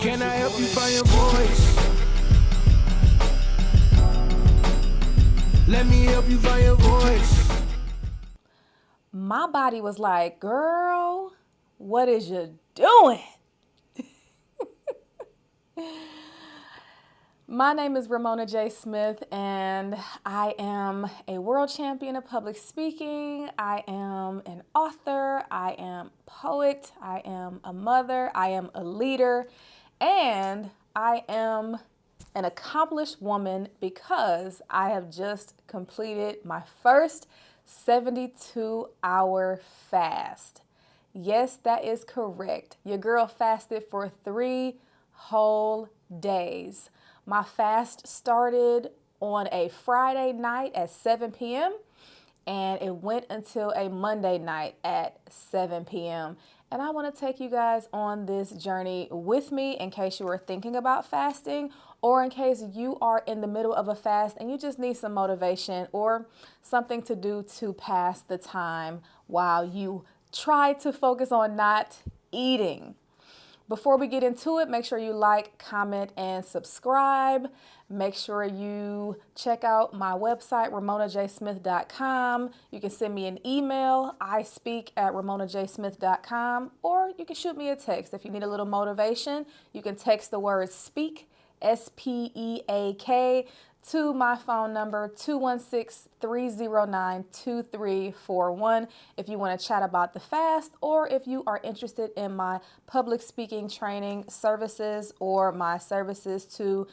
Can I help you find your voice? Let me help you find your voice. My body was like, girl, what is you doing? My name is Ramona J. Smith, and I am a world champion of public speaking. I am an author. I am a poet. I am a mother. I am a leader. And I am an accomplished woman because I have just completed my first 72-hour fast. Yes, that is correct. Your girl fasted for 3 whole days. My fast started on a Friday night at 7 p.m. and it went until a Monday night at 7 p.m. And I want to take you guys on this journey with me in case you are thinking about fasting or in case you are in the middle of a fast and you just need some motivation or something to do to pass the time while you try to focus on not eating. Before we get into it, make sure you like, comment, and subscribe. Make sure you check out my website, ramonajsmith.com. You can send me an email, ispeak@ramonajsmith.com, or you can shoot me a text. If you need a little motivation, you can text the word SPEAK, SPEAK, to my phone number, 216-309-2341, if you want to chat about the fast or if you are interested in my public speaking training services or my services to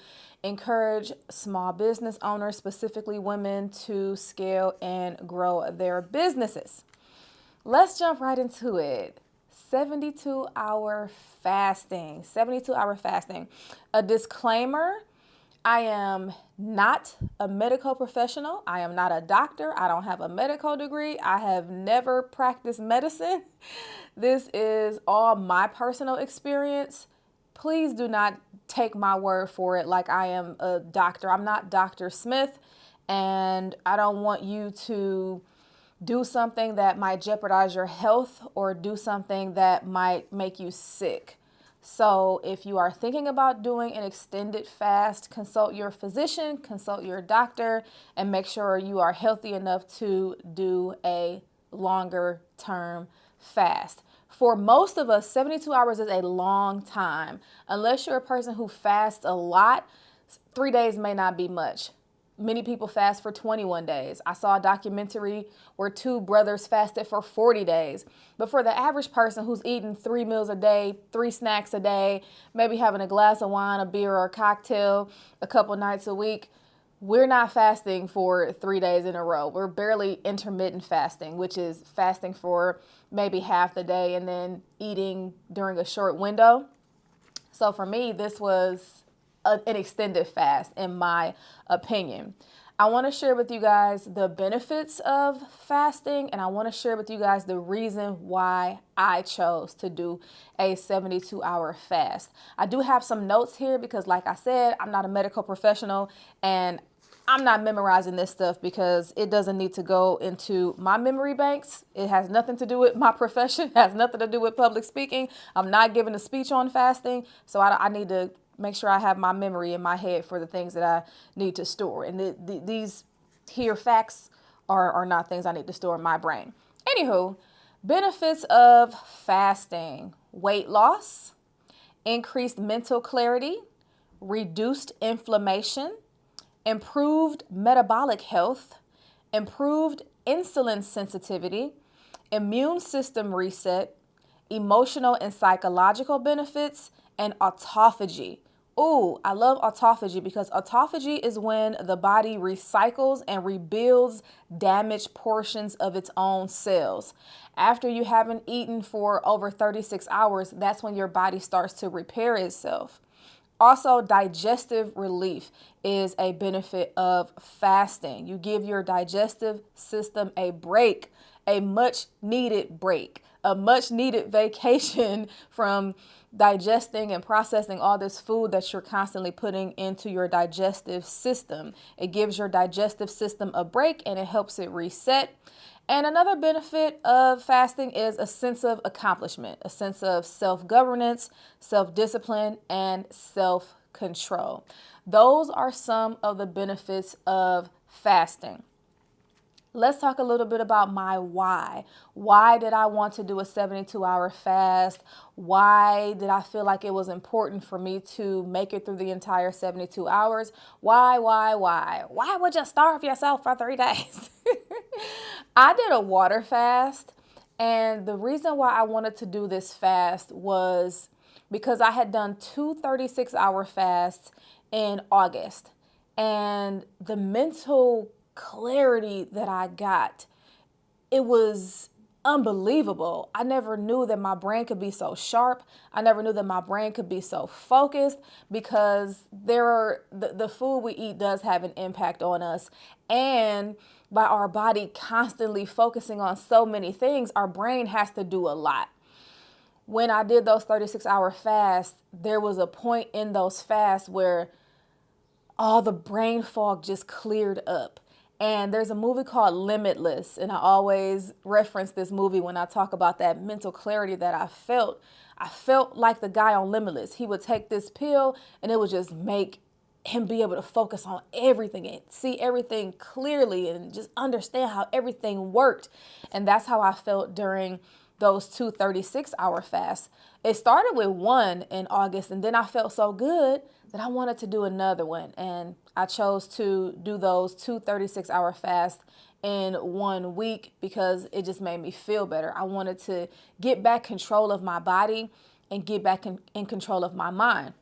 encourage small business owners, specifically women, to scale and grow their businesses. Let's jump right into it. 72-hour fasting. 72-hour fasting. A disclaimer. I am not a medical professional. I am not a doctor. I don't have a medical degree. I have never practiced medicine. This is all my personal experience. Please do not take my word for it like I am a doctor. I'm not Dr. Smith, and I don't want you to do something that might jeopardize your health or do something that might make you sick. So if you are thinking about doing an extended fast, consult your physician, consult your doctor, and make sure you are healthy enough to do a longer term fast. For most of us, 72 hours is a long time. Unless you're a person who fasts a lot, 3 days may not be much. Many people fast for 21 days. I saw a documentary where 2 brothers fasted for 40 days. But for the average person who's eating 3 meals a day, 3 snacks a day, maybe having a glass of wine, a beer, or a cocktail a couple nights a week, we're not fasting for 3 days in a row. We're barely intermittent fasting, which is fasting for maybe half the day and then eating during a short window. So for me, this was an extended fast, in my opinion. I want to share with you guys the benefits of fasting, and I want to share with you guys the reason why I chose to do a 72-hour fast. I do have some notes here because, like I said, I'm not a medical professional, and I'm not memorizing this stuff because it doesn't need to go into my memory banks. It has nothing to do with my profession. It has nothing to do with public speaking. I'm not giving a speech on fasting, so I need to make sure I have my memory in my head for the things that I need to store. And these here facts are not things I need to store in my brain. Anywho, benefits of fasting: weight loss, increased mental clarity, reduced inflammation, improved metabolic health, improved insulin sensitivity, immune system reset, emotional and psychological benefits, and autophagy. Ooh, I love autophagy because autophagy is when the body recycles and rebuilds damaged portions of its own cells. After you haven't eaten for over 36 hours, that's when your body starts to repair itself. Also, digestive relief is a benefit of fasting. You give your digestive system a break, a much needed break, a much needed vacation from digesting and processing all this food that you're constantly putting into your digestive system. It gives your digestive system a break and it helps it reset. And another benefit of fasting is a sense of accomplishment, a sense of self-governance, self-discipline, and self-control. Those are some of the benefits of fasting. Let's talk a little bit about my why. Why did I want to do a 72-hour fast? Why did I feel like it was important for me to make it through the entire 72 hours? Why? Why would you starve yourself for 3 days? I did a water fast, and the reason why I wanted to do this fast was because I had done two 36-hour fasts in August, and the mental clarity that I got, it was unbelievable. I never knew that my brain could be so sharp. I never knew that my brain could be so focused, because the food we eat does have an impact on us. And by our body constantly focusing on so many things, our brain has to do a lot. When I did those 36-hour fasts, there was a point in those fasts where all the brain fog just cleared up. And there's a movie called Limitless, and I always reference this movie when I talk about that mental clarity that I felt. I felt like the guy on Limitless. He would take this pill and it would just make him be able to focus on everything and see everything clearly and just understand how everything worked. And that's how I felt during those two 36-hour fasts. It started with one in August, and then I felt so good that I wanted to do another one. And I chose to do those two 36-hour fasts in 1 week because it just made me feel better. I wanted to get back control of my body and get back in control of my mind.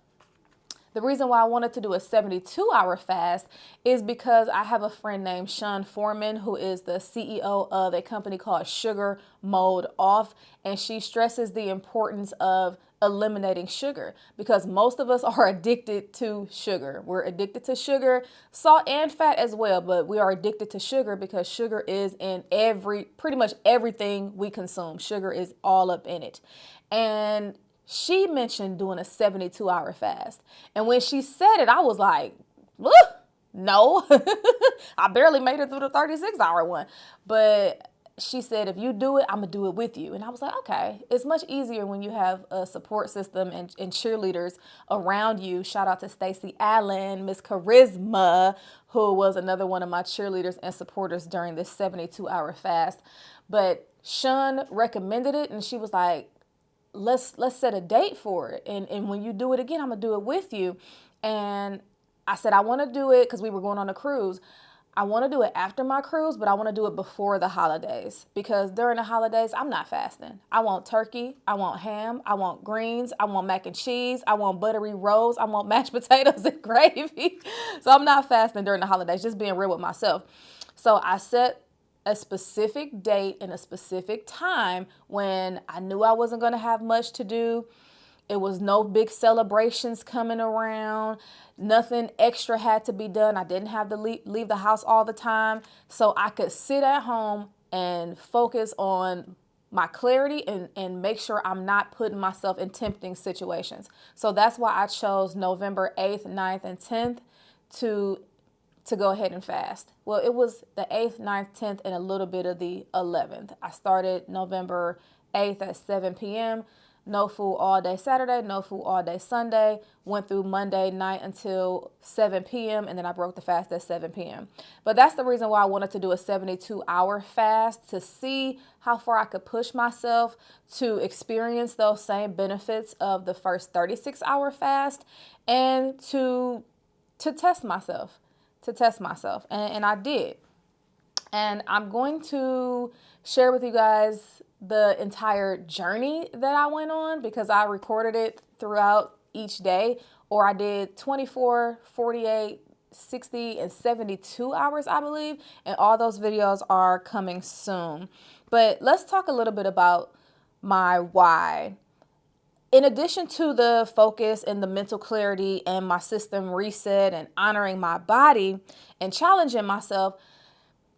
The reason why I wanted to do a 72-hour fast is because I have a friend named Sean Foreman, who is the CEO of a company called Sugar Mode Off, and she stresses the importance of eliminating sugar, because most of us are addicted to sugar. We're addicted to sugar, salt and fat as well, but we are addicted to sugar because sugar is in pretty much everything we consume. Sugar is all up in it. And she mentioned doing a 72-hour fast. And when she said it, I was like, no, I barely made it through the 36-hour one. But she said, if you do it, I'm going to do it with you. And I was like, okay, it's much easier when you have a support system and cheerleaders around you. Shout out to Stacey Allen, Miss Charisma, who was another one of my cheerleaders and supporters during this 72-hour fast. But Sean recommended it, and she was like, let's set a date for it. And when you do it again, I'm going to do it with you. And I said, I want to do it because we were going on a cruise. I want to do it after my cruise, but I want to do it before the holidays, because during the holidays, I'm not fasting. I want turkey. I want ham. I want greens. I want mac and cheese. I want buttery rolls. I want mashed potatoes and gravy. So I'm not fasting during the holidays, just being real with myself. So I set a specific date and a specific time when I knew I wasn't going to have much to do. It was no big celebrations coming around. Nothing extra had to be done. I didn't have to leave the house all the time. So I could sit at home and focus on my clarity and make sure I'm not putting myself in tempting situations. So that's why I chose November 8th, 9th, and 10th to go ahead and fast. Well, it was the 8th, 9th, 10th, and a little bit of the 11th. I started November 8th at 7 p.m., no food all day Saturday, no food all day Sunday, went through Monday night until 7 p.m., and then I broke the fast at 7 p.m. But that's the reason why I wanted to do a 72-hour fast, to see how far I could push myself to experience those same benefits of the first 36-hour fast, and to test myself. And I did. And I'm going to share with you guys the entire journey that I went on, because I recorded it throughout each day, or I did 24, 48, 60, and 72 hours, I believe. And all those videos are coming soon. But let's talk a little bit about my why. In addition to the focus and the mental clarity and my system reset and honoring my body and challenging myself,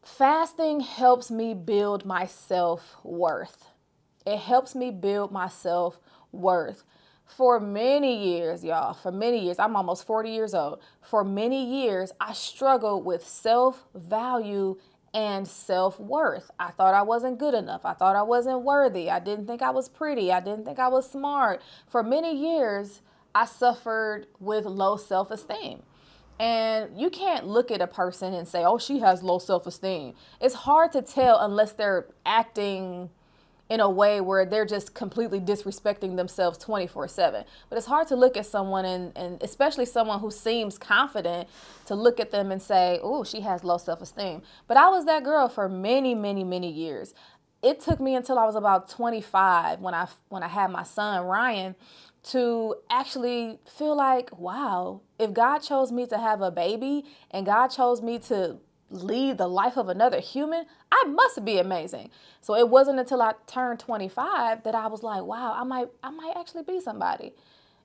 fasting helps me build my self-worth. It helps me build my self-worth. For many years, y'all, I'm almost 40 years old. For many years, I struggled with self-value and self-worth. I thought I wasn't good enough. I thought I wasn't worthy. I didn't think I was pretty. I didn't think I was smart. For many years, I suffered with low self-esteem. And you can't look at a person and say, oh, she has low self-esteem. It's hard to tell unless they're acting in a way where they're just completely disrespecting themselves 24/7. But it's hard to look at someone and especially someone who seems confident to look at them and say, oh, she has low self-esteem. But I was that girl for many, many, many years. It took me until I was about 25 when I had my son, Ryan, to actually feel like, wow, if God chose me to have a baby and God chose me to lead the life of another human, I must be amazing. So it wasn't until I turned 25 that I was like, wow, I might actually be somebody.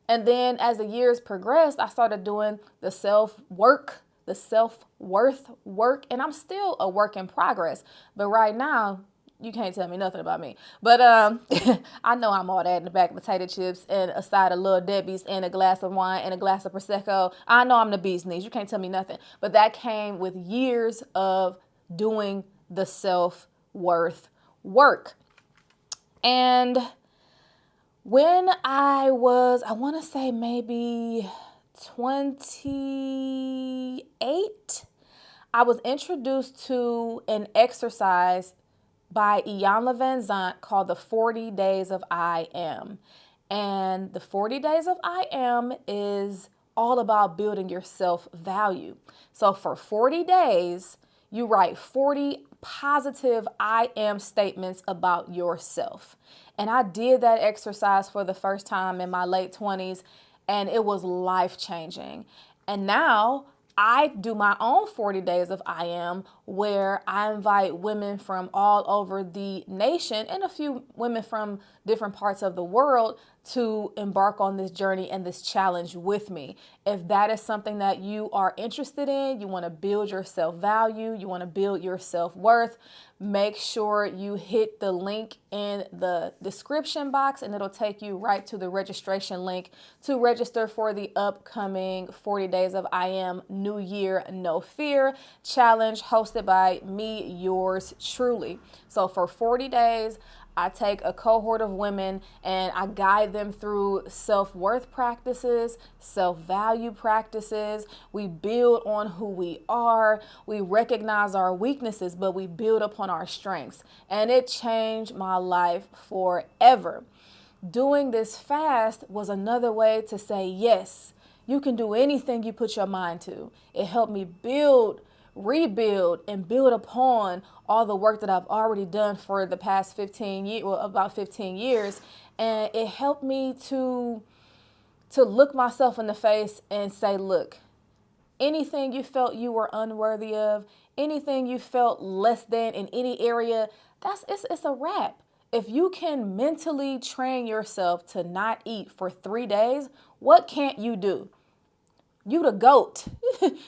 And then as the years progressed, I started doing the self-worth work, and I'm still a work in progress. But right now, you can't tell me nothing about me. But I know I'm all that in the bag of potato chips and a side of Little Debbie's and a glass of wine and a glass of Prosecco. I know I'm the bee's knees. You can't tell me nothing. But that came with years of doing the self-worth work. And when I want to say maybe 28, I was introduced to an exercise by Iyanla Van Zant called the 40 Days of I Am. And the 40 Days of I Am is all about building your self-value. So for 40 days, you write 40 positive I am statements about yourself. And I did that exercise for the first time in my late 20s, and it was life-changing. And now I do my own 40 days of I Am, where I invite women from all over the nation and a few women from different parts of the world to embark on this journey and this challenge with me. If that is something that you are interested in, you want to build your self-value, you want to build your self-worth, make sure you hit the link in the description box and it'll take you right to the registration link to register for the upcoming 40 Days of I Am New Year No Fear challenge hosted by me, yours truly. So for 40 days, I take a cohort of women and I guide them through self-worth practices, self-value practices. We build on who we are. We recognize our weaknesses, but we build upon our strengths. And it changed my life forever. Doing this fast was another way to say, yes, you can do anything you put your mind to. It helped me rebuild and build upon all the work that I've already done for the past 15 years, well, about 15 years. And it helped me to look myself in the face and say, look, anything you felt you were unworthy of, anything you felt less than in any area, it's a wrap. If you can mentally train yourself to not eat for 3 days, what can't you do? You the GOAT.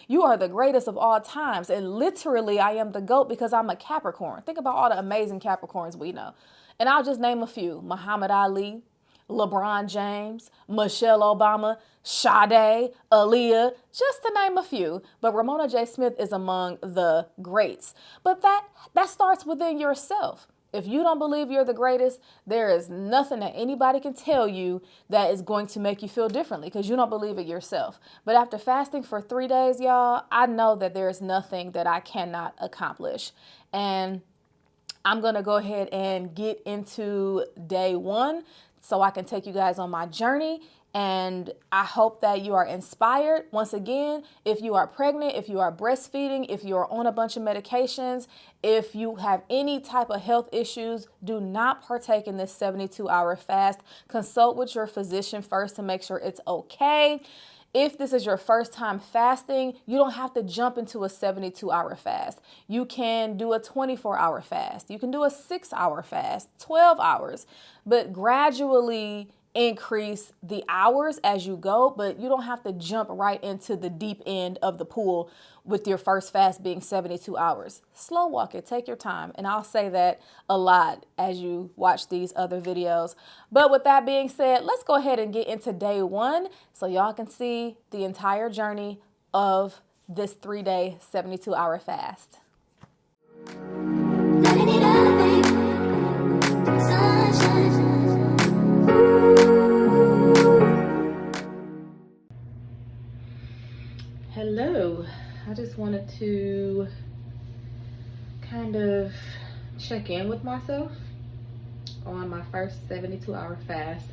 You are the greatest of all times. And literally, I am the GOAT because I'm a Capricorn. Think about all the amazing Capricorns we know. And I'll just name a few. Muhammad Ali, LeBron James, Michelle Obama, Sade, Aaliyah, just to name a few. But Ramona J. Smith is among the greats. But that starts within yourself. If you don't believe you're the greatest, there is nothing that anybody can tell you that is going to make you feel differently because you don't believe it yourself. But after fasting for 3 days, y'all, I know that there is nothing that I cannot accomplish. And I'm going to go ahead and get into day 1 so I can take you guys on my journey. And I hope that you are inspired. Once again, if you are pregnant, if you are breastfeeding, if you are on a bunch of medications, if you have any type of health issues, do not partake in this 72-hour fast. Consult with your physician first to make sure it's okay. If this is your first time fasting, you don't have to jump into a 72-hour fast. You can do a 24-hour fast. You can do a 6-hour fast, 12 hours, but gradually increase the hours as you go, but you don't have to jump right into the deep end of the pool with your first fast being 72 hours. Slow walk it, take your time. And I'll say that a lot as you watch these other videos. But with that being said, let's go ahead and get into day 1 so y'all can see the entire journey of this 3-day, 72-hour fast. Lighting it up, babe. Sunshine. Hello, I just wanted to kind of check in with myself on my first 72-hour fast.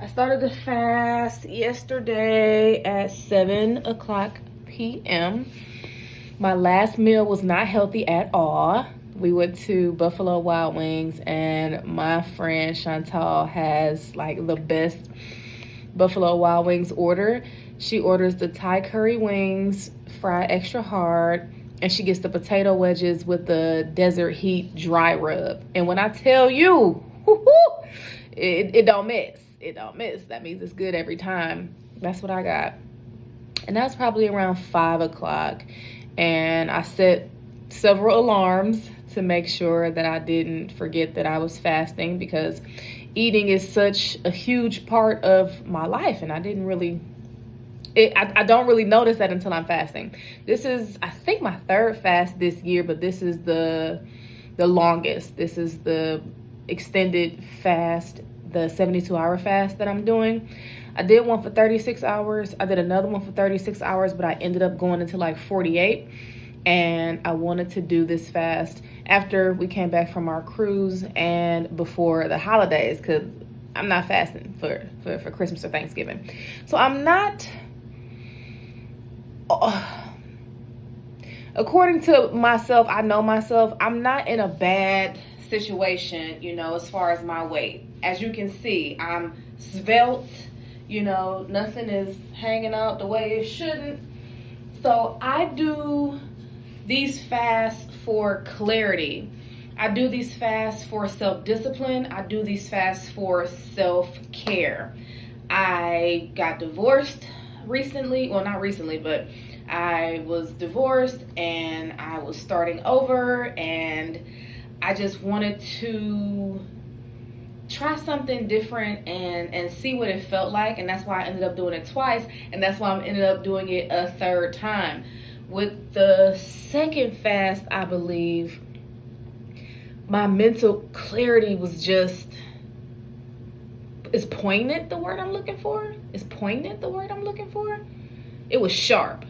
I started the fast yesterday at 7 o'clock p.m. My last meal was not healthy at all. We went to Buffalo Wild Wings, and my friend Chantal has like the best Buffalo Wild Wings order. She orders the Thai curry wings, fried extra hard, and she gets the potato wedges with the desert heat dry rub. And when I tell you, it don't miss. It don't miss. That means it's good every time. That's what I got. And that's probably around 5 o'clock. And I set several alarms to make sure that I didn't forget that I was fasting, because eating is such a huge part of my life, and I didn't really, I don't really notice that until I'm fasting. This is, I think, my third fast this year, but this is the longest. This is the extended fast, the 72-hour fast that I'm doing. I did one for 36 hours. I did another one for 36 hours, but I ended up going into like 48. And I wanted to do this fast after we came back from our cruise and before the holidays, because I'm not fasting for Christmas or Thanksgiving. So I'm not, according to myself, I know myself, I'm not in a bad situation, you know, as far as my weight. As you can see, I'm svelte. You know, nothing is hanging out the way it shouldn't. So I do these fasts for clarity. I do these fasts for self-discipline. I do these fasts for self-care. I got divorced recently. Well, not recently, but I was divorced and I was starting over, and I just wanted to try something different and see what it felt like. And that's why I ended up doing it twice, and that's why I ended up doing it a third time. With the second fast, I believe my mental clarity was just, is poignant the word I'm looking for? Is poignant the word I'm looking for? It was sharp.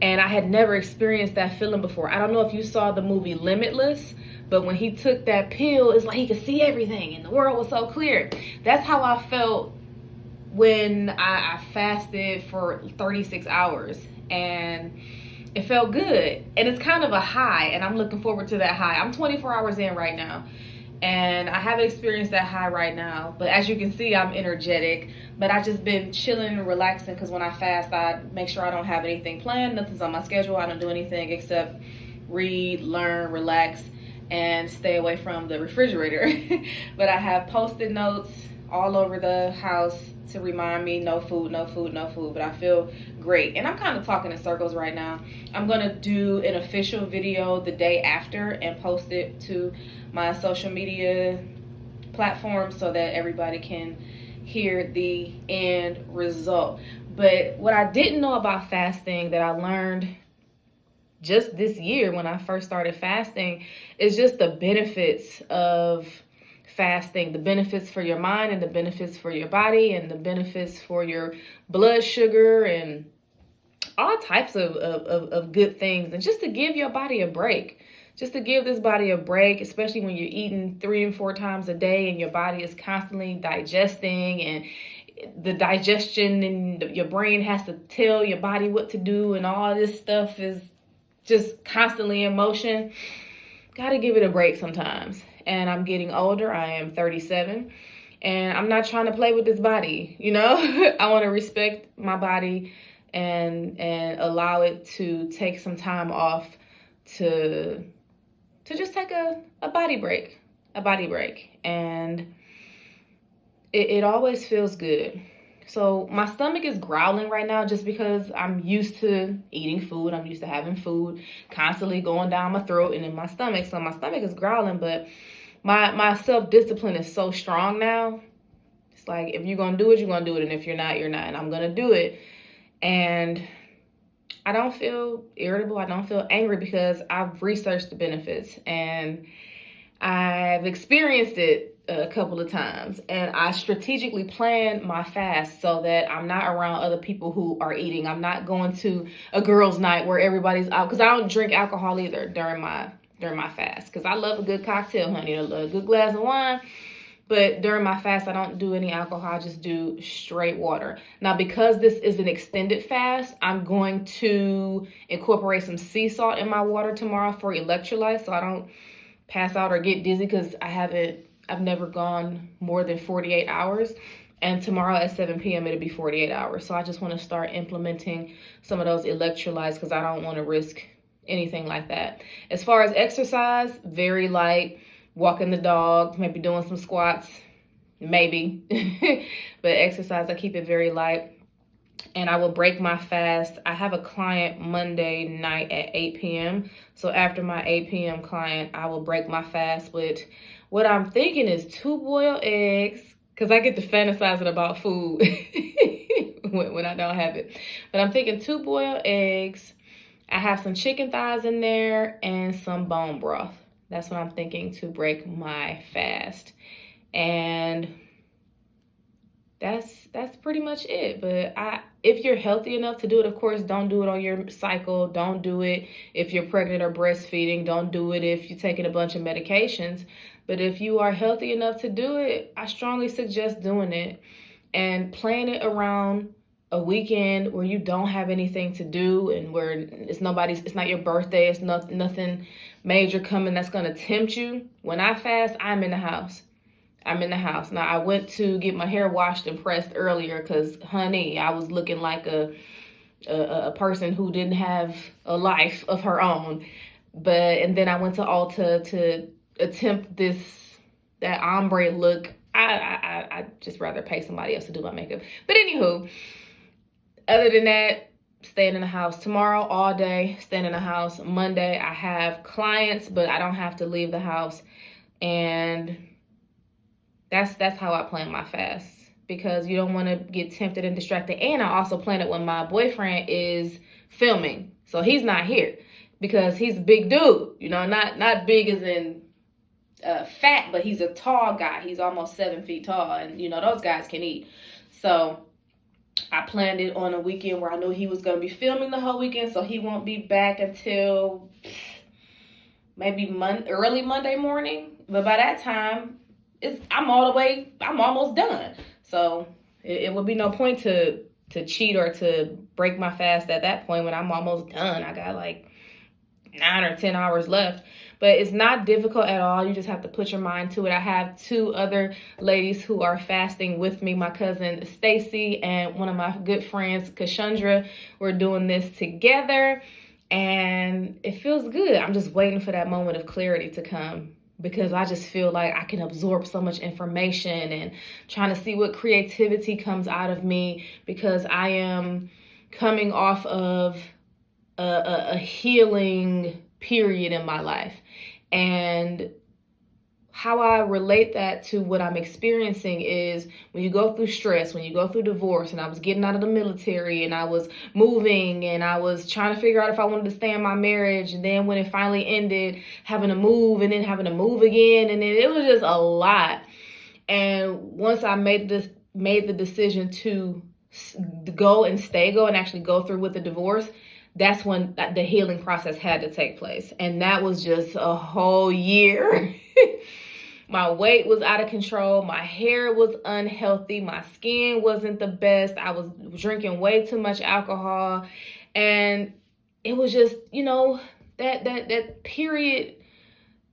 And I had never experienced that feeling before. I don't know if you saw the movie Limitless, but when he took that pill, it's like he could see everything and the world was so clear. That's how I felt when I fasted for 36 hours. And it felt good. And it's kind of a high, and I'm looking forward to that high. I'm 24 hours in right now, and I haven't experienced that high right now. But as you can see, I'm energetic. But I just been chilling and relaxing, because when I fast, I make sure I don't have anything planned. Nothing's on my schedule. I don't do anything except read, learn, relax, and stay away from the refrigerator. But I have Post-it notes all over the house to remind me, no food, no food, no food. But I feel great. And I'm kind of talking in circles right now. I'm going to do an official video the day after and post it to my social media platforms so that everybody can hear the end result. But what I didn't know about fasting that I learned just this year when I first started fasting is just the benefits of fasting, the benefits for your mind and the benefits for your body and the benefits for your blood sugar and all types of good things. And just to give your body a break, just to give this body a break, especially when you're eating 3 and 4 times a day and your body is constantly digesting, and the digestion and your brain has to tell your body what to do, and all this stuff is just constantly in motion. Gotta give it a break sometimes. And I'm getting older. I am 37, and I'm not trying to play with this body, you know. I want to respect my body and allow it to take some time off to just take a body break, and it always feels good. So my stomach is growling right now just because I'm used to eating food. I'm used to having food constantly going down my throat and in my stomach. So my stomach is growling, but my self-discipline is so strong now. It's like, if you're going to do it, you're going to do it. And if you're not, you're not. And I'm going to do it. And I don't feel irritable. I don't feel angry because I've researched the benefits and I've experienced it a couple of times, and I strategically plan my fast so that I'm not around other people who are eating. I'm not going to a girls' night where everybody's out, because I don't drink alcohol either during my fast, because I love a good cocktail, honey. I love a good glass of wine. But during my fast, I don't do any alcohol. I just do straight water. Now, because this is an extended fast, I'm going to incorporate some sea salt in my water tomorrow for electrolytes, so I don't pass out or get dizzy, because I've never gone more than 48 hours. And tomorrow at 7 p.m. it'll be 48 hours. So I just want to start implementing some of those electrolytes, because I don't want to risk anything like that. As far as exercise, very light. Walking the dog, maybe doing some squats, maybe. But exercise, I keep it very light. And I will break my fast. I have a client Monday night at 8 p.m. So after my 8 p.m. client, I will break my fast with what I'm thinking is 2 boiled eggs, because I get to fantasizing about food when I don't have it. But I'm thinking 2 boiled eggs. I have some chicken thighs in there and some bone broth. That's what I'm thinking to break my fast. And that's pretty much it. But if you're healthy enough to do it, of course, don't do it on your cycle. Don't do it if you're pregnant or breastfeeding. Don't do it if you're taking a bunch of medications. But if you are healthy enough to do it, I strongly suggest doing it and plan it around a weekend where you don't have anything to do, and where it's not your birthday, it's nothing major coming that's going to tempt you. When I fast, I'm in the house. Now, I went to get my hair washed and pressed earlier because, honey, I was looking like a person who didn't have a life of her own. And then I went to Ulta to attempt that ombre look. I just rather pay somebody else to do my makeup. But anywho, other than that, staying in the house. Tomorrow, all day, staying in the house. Monday, I have clients, but I don't have to leave the house. And that's how I plan my fast, because you don't want to get tempted and distracted. And I also plan it when my boyfriend is filming. So he's not here, because he's a big dude. Not big as in fat, but he's a tall guy. He's almost 7 feet tall. And, those guys can eat. So I planned it on a weekend where I knew he was going to be filming the whole weekend, so he won't be back until maybe early Monday morning. But by that time, I'm almost done. So it would be no point to cheat or to break my fast at that point when I'm almost done. I got like 9 or 10 hours left. But it's not difficult at all. You just have to put your mind to it. I have 2 other ladies who are fasting with me. My cousin Stacy and one of my good friends, Kashandra. We're doing this together, and it feels good. I'm just waiting for that moment of clarity to come, because I just feel like I can absorb so much information and trying to see what creativity comes out of me, because I am coming off of a healing period in my life. And how I relate that to what I'm experiencing is when you go through stress, when you go through divorce, and I was getting out of the military and I was moving and I was trying to figure out if I wanted to stay in my marriage. And then when it finally ended, having to move and then having to move again. And then it was just a lot. And once I made the decision to go and actually go through with the divorce, that's when the healing process had to take place. And that was just a whole year. My weight was out of control. My hair was unhealthy. My skin wasn't the best. I was drinking way too much alcohol. And it was just, that period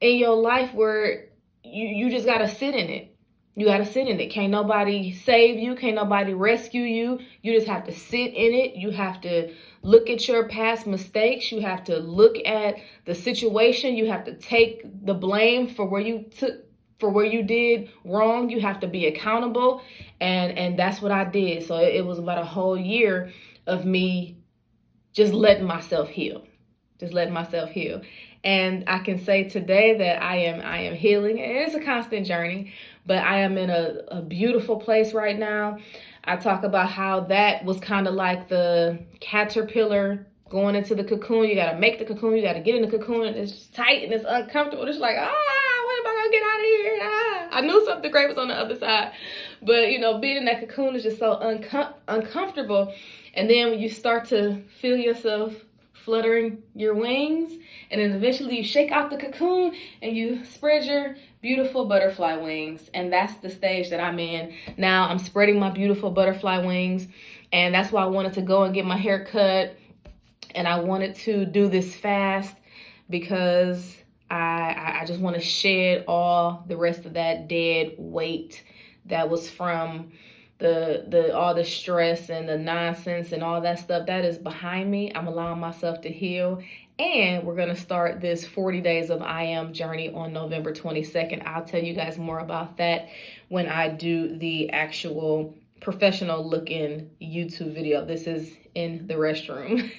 in your life where you just got to sit in it. You got to sit in it. Can't nobody save you. Can't nobody rescue you. You just have to sit in it. You have to look at your past mistakes. You have to look at the situation. You have to take the blame for where you did wrong. You have to be accountable. And that's what I did. So it was about a whole year of me just letting myself heal. And I can say today that I am healing. And it's a constant journey, but I am in a beautiful place right now. I talk about how that was kind of like the caterpillar going into the cocoon. You got to make the cocoon. You got to get in the cocoon. And it's tight and it's uncomfortable. It's like, when am I going to get out of here? I knew something great was on the other side. But, you know, being in that cocoon is just so uncomfortable. And then when you start to feel yourself fluttering your wings, and then eventually you shake out the cocoon and you spread your beautiful butterfly wings. And that's the stage that I'm in now. I'm spreading my beautiful butterfly wings, and that's why I wanted to go and get my hair cut, and I wanted to do this fast because I just want to shed all the rest of that dead weight that was from the all the stress and the nonsense and all that stuff that is behind me. I'm allowing myself to heal. And we're going to start this 40 days of I Am journey on November 22nd. I'll tell you guys more about that when I do the actual professional looking YouTube video. This is in the restroom.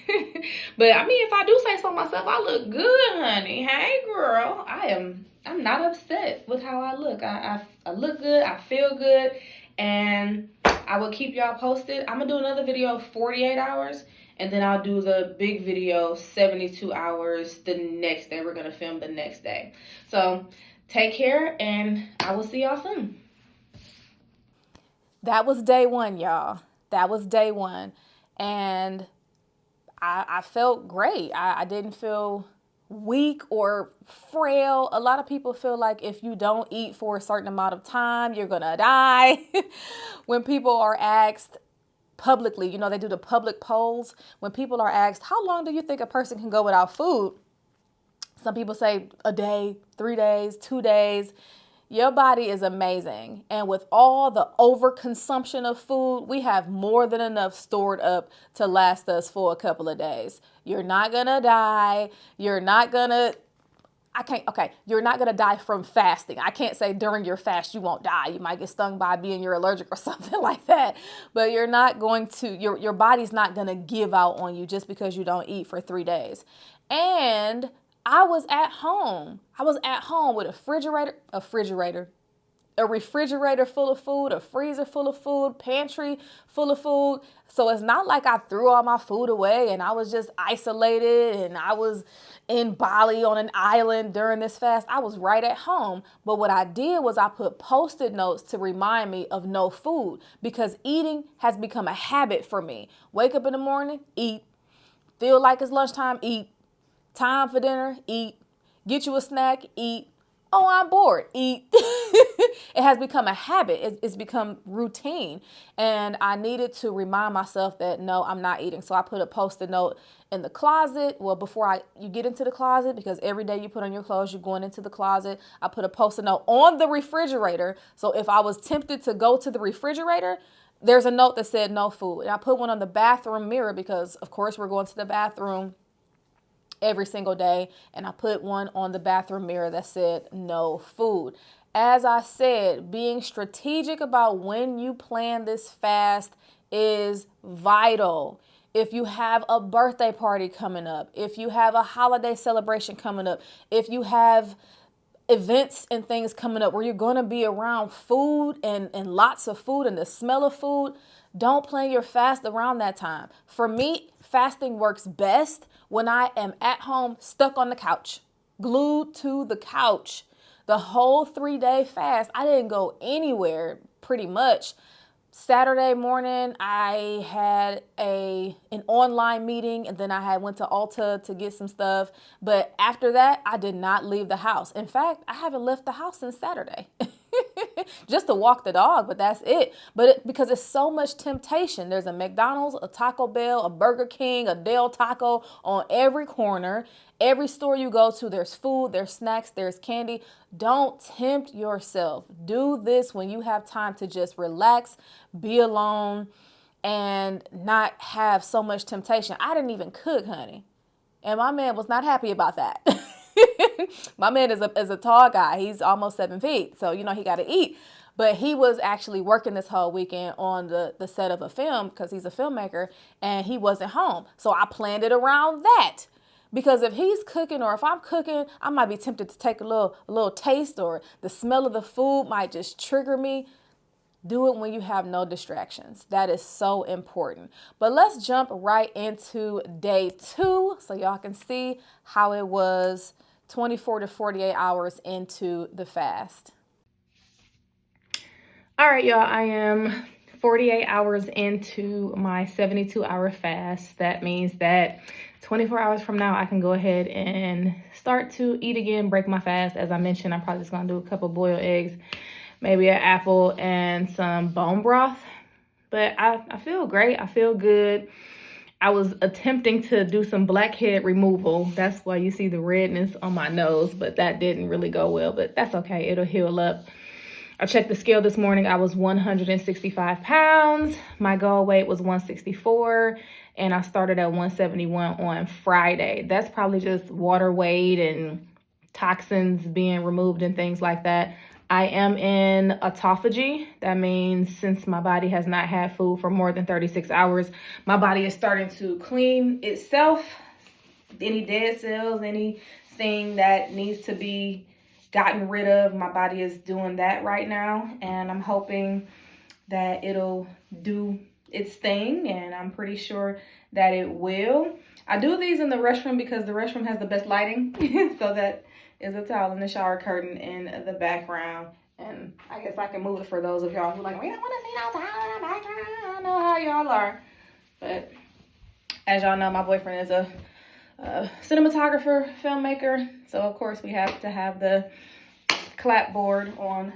But I mean, if I do say so myself, I look good, honey. Hey, girl. I'm not upset with how I look. I look good. I feel good. And I will keep y'all posted. I'm going to do another video 48 hours. And then I'll do the big video 72 hours the next day. We're going to film the next day. So take care, and I will see y'all soon. That was day one, y'all. That was day one. And I felt great. I didn't feel weak or frail. A lot of people feel like if you don't eat for a certain amount of time, you're going to die. When people are asked publicly, you know, they do the public polls. When people are asked, how long do you think a person can go without food? Some people say a day, 3 days, 2 days. Your body is amazing. And with all the overconsumption of food, we have more than enough stored up to last us for a couple of days. You're not going to die. You're not going to die from fasting. I can't say during your fast you won't die. You might get stung by a bee and you're allergic or something like that. But you're not going to, your body's not going to give out on you just because you don't eat for 3 days. And I was at home. with a refrigerator full of food, a freezer full of food, pantry full of food. So it's not like I threw all my food away and I was just isolated and I was in Bali on an island during this fast. I was right at home. But what I did was I put Post-it notes to remind me of no food, because eating has become a habit for me. Wake up in the morning, eat. Feel like it's lunchtime, eat. Time for dinner, eat. Get you a snack, eat. Oh, I'm bored, eat. It has become a habit. It's become routine. And I needed to remind myself that, no, I'm not eating. So I put a Post-it note in the closet. Well, before you get into the closet, because every day you put on your clothes, you're going into the closet. I put a Post-it note on the refrigerator. So if I was tempted to go to the refrigerator, there's a note that said no food. And I put one on the bathroom mirror because, of course, we're going to the bathroom every single day. And I put one on the bathroom mirror that said no food. As I said, being strategic about when you plan this fast is vital. If you have a birthday party coming up, if you have a holiday celebration coming up, if you have events and things coming up where you're going to be around food and lots of food and the smell of food, don't plan your fast around that time. For me, fasting works best when I am at home, stuck on the couch, glued to the couch. The whole 3-day fast, I didn't go anywhere pretty much. Saturday morning, I had an online meeting, and then I went to Ulta to get some stuff. But after that, I did not leave the house. In fact, I haven't left the house since Saturday. Just to walk the dog, but that's it. Because it's so much temptation. There's a McDonald's, a Taco Bell, a Burger King, a Del Taco on every corner. Every store you go to, there's food, there's snacks, there's candy. Don't tempt yourself. Do this when you have time to just relax, be alone, and not have so much temptation. I didn't even cook, honey. And my man was not happy about that. My man is a tall guy. He's almost 7 feet. So, you know, he got to eat. But he was actually working this whole weekend on the set of a film because he's a filmmaker, and he wasn't home. So I planned it around that. Because if he's cooking or if I'm cooking, I might be tempted to take a little taste, or the smell of the food might just trigger me. Do it when you have no distractions. That is so important. But let's jump right into day 2 so y'all can see how it was 24 to 48 hours into the fast. All right, y'all, I am 48 hours into my 72-hour fast. That means that 24 hours from now, I can go ahead and start to eat again, break my fast. As I mentioned, I'm probably just gonna do a couple boiled eggs, maybe an apple and some bone broth. But I feel great. I feel good. I was attempting to do some blackhead removal. That's why you see the redness on my nose, but that didn't really go well, but that's okay. It'll heal up. I checked the scale this morning. I was 165 pounds. My goal weight was 164, and I started at 171 on Friday. That's probably just water weight and toxins being removed and things like that. I am in autophagy. That means since my body has not had food for more than 36 hours, my body is starting to clean itself. Any dead cells, anything that needs to be gotten rid of, my body is doing that right now. And I'm hoping that it'll do its thing, and I'm pretty sure that it will. I do these in the restroom because the restroom has the best lighting. So that is a towel in the shower curtain in the background. And I guess I can move it for those of y'all who like, we don't want to see no towel in the background. I know how y'all are. But as y'all know, my boyfriend is a cinematographer, filmmaker. So of course we have to have the clapboard on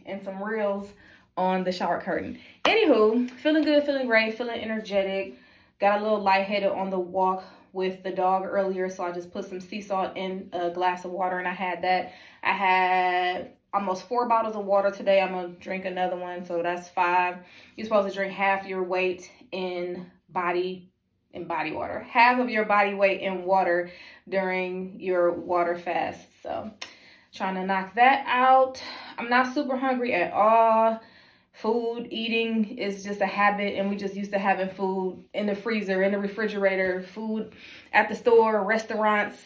and some reels on the shower curtain. Anywho, feeling good, feeling great, feeling energetic. Got a little lightheaded on the walk with the dog earlier, so I just put some sea salt in a glass of water, and I had that. I had almost 4 bottles of water today. I'm gonna drink another one, so that's 5. You're supposed to drink half your weight in body water, half of your body weight in water during your water fast. So trying to knock that out. I'm not super hungry at all. Food eating is just a habit, and we just used to having food in the freezer, in the refrigerator, food at the store, restaurants,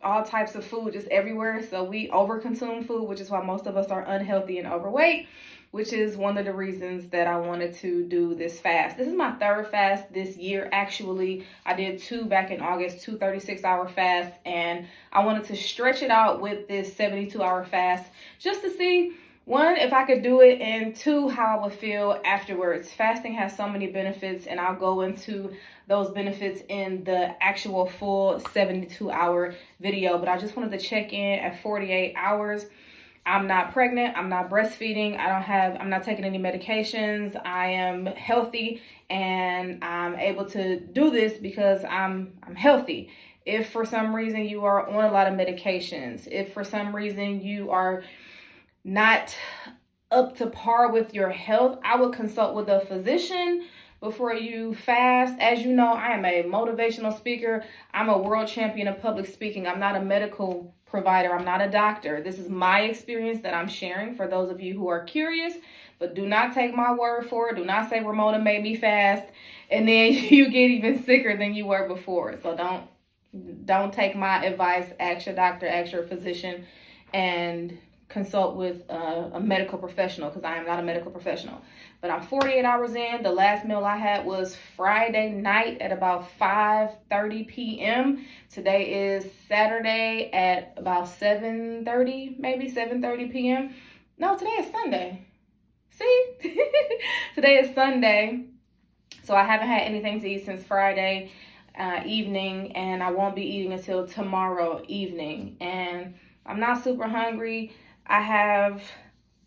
all types of food just everywhere. So we overconsume food, which is why most of us are unhealthy and overweight, which is one of the reasons that I wanted to do this fast. This is my 3rd fast this year, actually. I did 2 back in August, 2 36-hour fasts, and I wanted to stretch it out with this 72-hour fast just to see, 1, if I could do it, and 2, how I would feel afterwards. Fasting has so many benefits, and I'll go into those benefits in the actual full 72-hour video. But I just wanted to check in at 48 hours. I'm not pregnant. I'm not breastfeeding. I'm not taking any medications. I am healthy, and I'm able to do this because I'm healthy. If for some reason you are on a lot of medications, if for some reason you are not up to par with your health, I would consult with a physician before you fast. As you know, I am a motivational speaker. I'm a world champion of public speaking. I'm not a medical provider. I'm not a doctor. This is my experience that I'm sharing for those of you who are curious, but do not take my word for it. Do not say Ramona made me fast and then you get even sicker than you were before. So don't take my advice. Ask your doctor, ask your physician, and consult with a medical professional, because I am not a medical professional. But I'm 48 hours in. The last meal I had was Friday night at about 5:30 p.m. Today is Saturday at about 7:30, maybe 7:30 p.m. No, today is Sunday. See? Today is Sunday. So I haven't had anything to eat since Friday evening, and I won't be eating until tomorrow evening. And I'm not super hungry. I have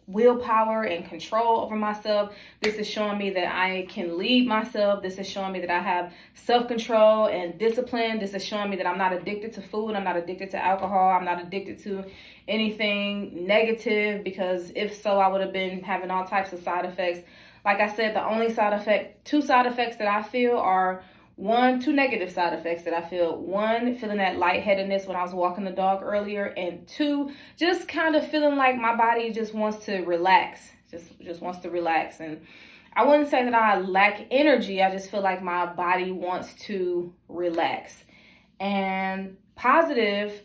willpower and control over myself. This is showing me that I can lead myself. This is showing me that I have self-control and discipline. This is showing me that I'm not addicted to food. I'm not addicted to alcohol. I'm not addicted to anything negative, because if so, I would have been having all types of side effects. Like I said, the only two side effects that I feel are, 2 negative side effects that I feel. 1, feeling that lightheadedness when I was walking the dog earlier, and 2, just kind of feeling like my body just wants to relax, just wants to relax. And I wouldn't say that I lack energy. I just feel like my body wants to relax. And positive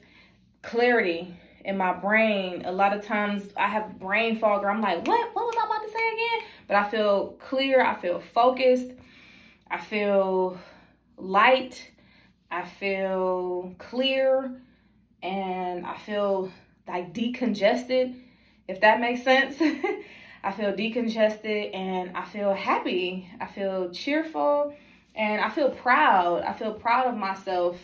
clarity in my brain. A lot of times I have brain fog, or I'm like, what was I about to say again? But I feel clear, I feel focused, I feel light, I feel clear, and I feel like decongested, if that makes sense. I feel decongested and I feel happy. I feel cheerful and I feel proud. I feel proud of myself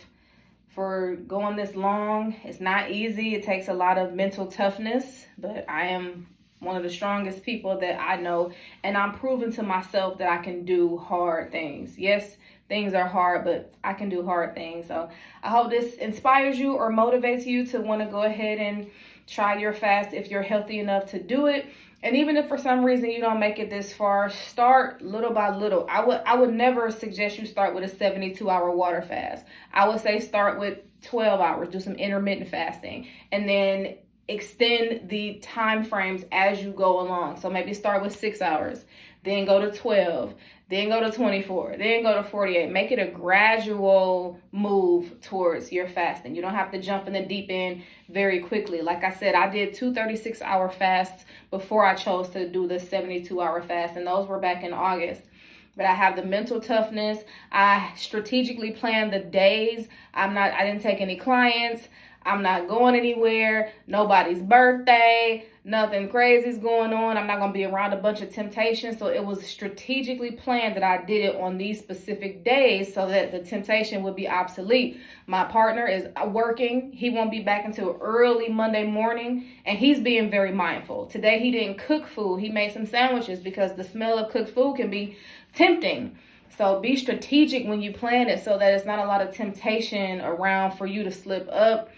for going this long. It's not easy. It takes a lot of mental toughness, but I am one of the strongest people that I know, and I'm proving to myself that I can do hard things. Yes, things are hard, but I can do hard things. So I hope this inspires you or motivates you to want to go ahead and try your fast if you're healthy enough to do it. And even if for some reason you don't make it this far, start little by little. I would never suggest you start with a 72-hour water fast. I would say start with 12 hours, do some intermittent fasting, and then extend the time frames as you go along. So maybe start with 6 hours, then go to 12, then go to 24, then go to 48. Make it a gradual move towards your fasting. You don't have to jump in the deep end very quickly. Like I said, I did 2 36-hour fasts before I chose to do the 72-hour fast, and those were back in August. But I have the mental toughness. I strategically planned the days. I didn't take any clients. I'm not going anywhere. Nobody's birthday. Nothing crazy is going on. I'm not going to be around a bunch of temptations. So it was strategically planned that I did it on these specific days so that the temptation would be obsolete. My partner is working. He won't be back until early Monday morning, and he's being very mindful. Today he didn't cook food. He made some sandwiches because the smell of cooked food can be tempting. So be strategic when you plan it so that it's not a lot of temptation around for you to slip up.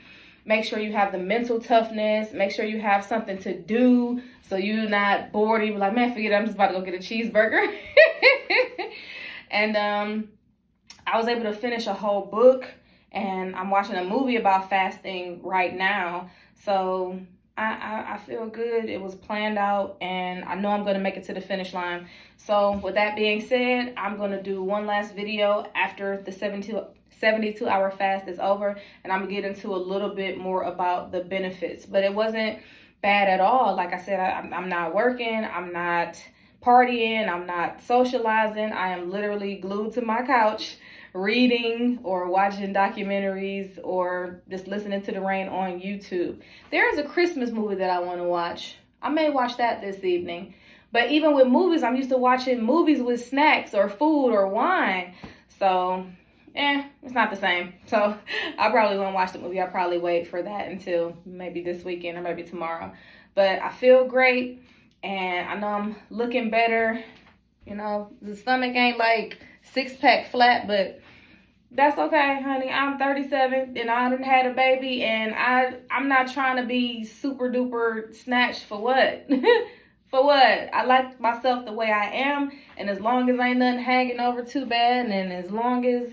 Make sure you have the mental toughness. Make sure you have something to do so you're not bored. You're like, man, forget it. I'm just about to go get a cheeseburger. And I was able to finish a whole book, and I'm watching a movie about fasting right now. So I feel good. It was planned out, and I know I'm going to make it to the finish line. So with that being said, I'm going to do one last video after the 72-hour fast is over, and I'm gonna get into a little bit more about the benefits. But it wasn't bad at all. Like I said, I'm not working, I'm not partying, I'm not socializing. I am literally glued to my couch reading or watching documentaries or just listening to the rain on YouTube. There is a Christmas movie that I want to watch. I may watch that this evening. But even with movies, I'm used to watching movies with snacks or food or wine. So it's not the same. So I probably won't watch the movie. I'll probably wait for that until maybe this weekend or maybe tomorrow. But I feel great, and I know I'm looking better. You know, the stomach ain't like six-pack flat, but that's okay, honey. I'm 37 and I done had a baby, and I'm not trying to be super duper snatched for what? For what? I like myself the way I am, and as long as ain't nothing hanging over too bad, and as long as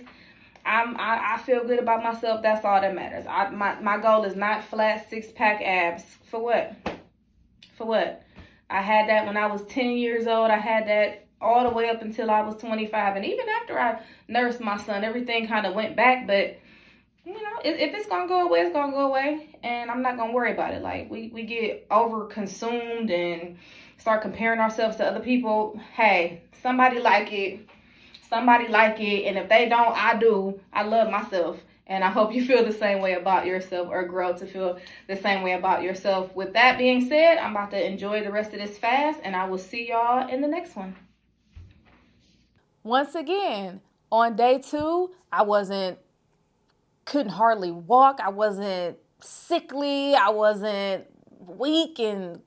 I feel good about myself, that's all that matters. My goal is not flat six-pack abs. For what? For what? I had that when I was 10 years old. I had that all the way up until I was 25. And even after I nursed my son, everything kind of went back. But, you know, if it's going to go away, it's going to go away. And I'm not going to worry about it. Like, we get over-consumed and start comparing ourselves to other people. Hey, somebody like it. Somebody like it, and if they don't, I do. I love myself, and I hope you feel the same way about yourself, or grow to feel the same way about yourself. With that being said, I'm about to enjoy the rest of this fast, and I will see y'all in the next one. Once again, on day 2, I couldn't hardly walk. I wasn't sickly. I wasn't weak and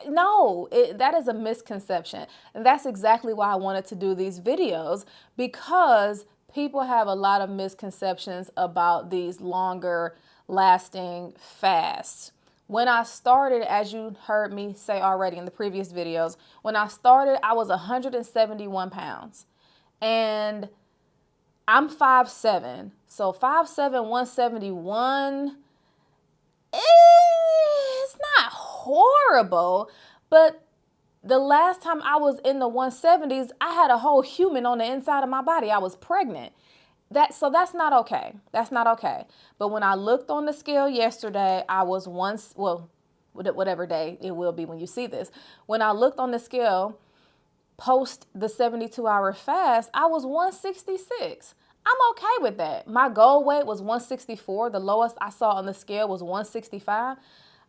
no, that is a misconception. And that's exactly why I wanted to do these videos, because people have a lot of misconceptions about these longer lasting fasts. When I started, as you heard me say already in the previous videos, when I started, I was 171 pounds. And I'm 5'7". So 5'7", 171, it's not horrible, but the last time I was in the 170s, I had a whole human on the inside of my body. I was pregnant. that's not okay. That's not okay. But when I looked on the scale yesterday, I was whatever day it will be when you see this. When I looked on the scale post the 72-hour fast, I was 166. I'm okay with that. My goal weight was 164. The lowest I saw on the scale was 165.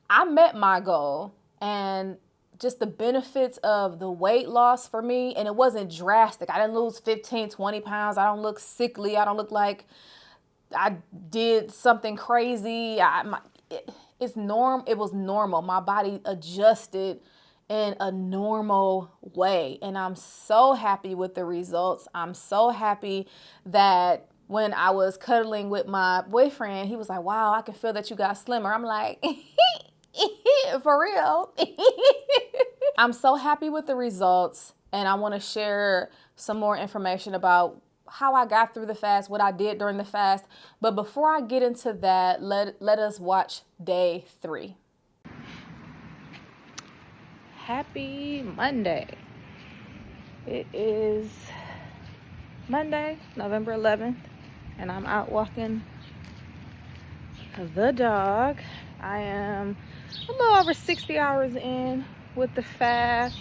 I met my goal, and just the benefits of the weight loss for me, and it wasn't drastic. I didn't lose 15, 20 pounds. I don't look sickly. I don't look like I did something crazy. It was normal. My body adjusted in a normal way, and I'm so happy with the results. I'm so happy that when I was cuddling with my boyfriend, he was like, wow, I can feel that you got slimmer. I'm like, for real. I'm so happy with the results, and I want to share some more information about how I got through the fast, what I did during the fast. But before I get into that, let us watch day 3. Happy Monday. It is Monday, November 11th, and I'm out walking the dog. I am a little over 60 hours in with the fast,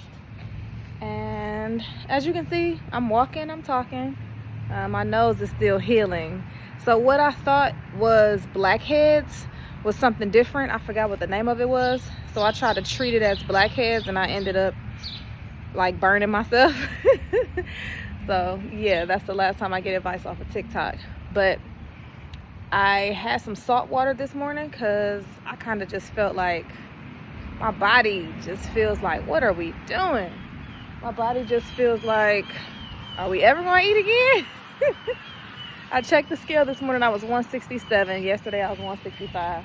and as you can see, I'm walking, I'm talking. My nose is still healing. So what I thought was blackheads was something different. I forgot what the name of it was, so I tried to treat it as blackheads, and I ended up like burning myself. So yeah, that's the last time I get advice off of TikTok. But I had some salt water this morning because I kind of just felt like my body just feels like, what are we doing? My body just feels like, are we ever going to eat again? I checked the scale this morning. I was 167. Yesterday I was 165.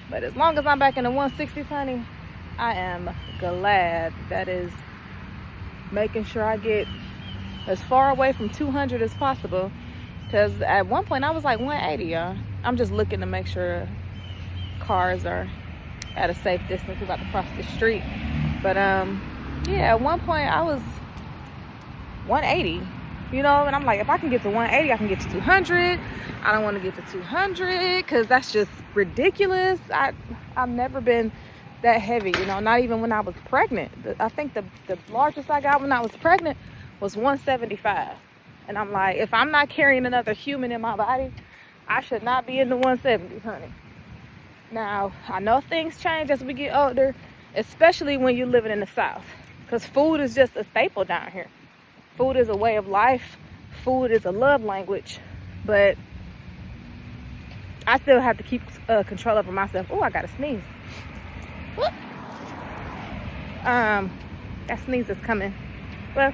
But as long as I'm back in the 160s, honey, I am glad. That is making sure I get as far away from 200 as possible. Because at one point I was like 180, y'all. I'm just looking to make sure cars are at a safe distance. We're about to cross the street. But yeah, at one point I was 180, you know, and I'm like, if I can get to 180, I can get to 200. I don't want to get to 200 because that's just ridiculous. I've never been that heavy, you know, not even when I was pregnant. I think the largest I got when I was pregnant was 175. And I'm like, if I'm not carrying another human in my body, I should not be in the 170s, honey. Now, I know things change as we get older, especially when you're living in the South, because food is just a staple down here. Food is a way of life. Food is a love language. But I still have to keep control over myself. Oh, I got to sneeze. Whoop. That sneeze is coming. Well,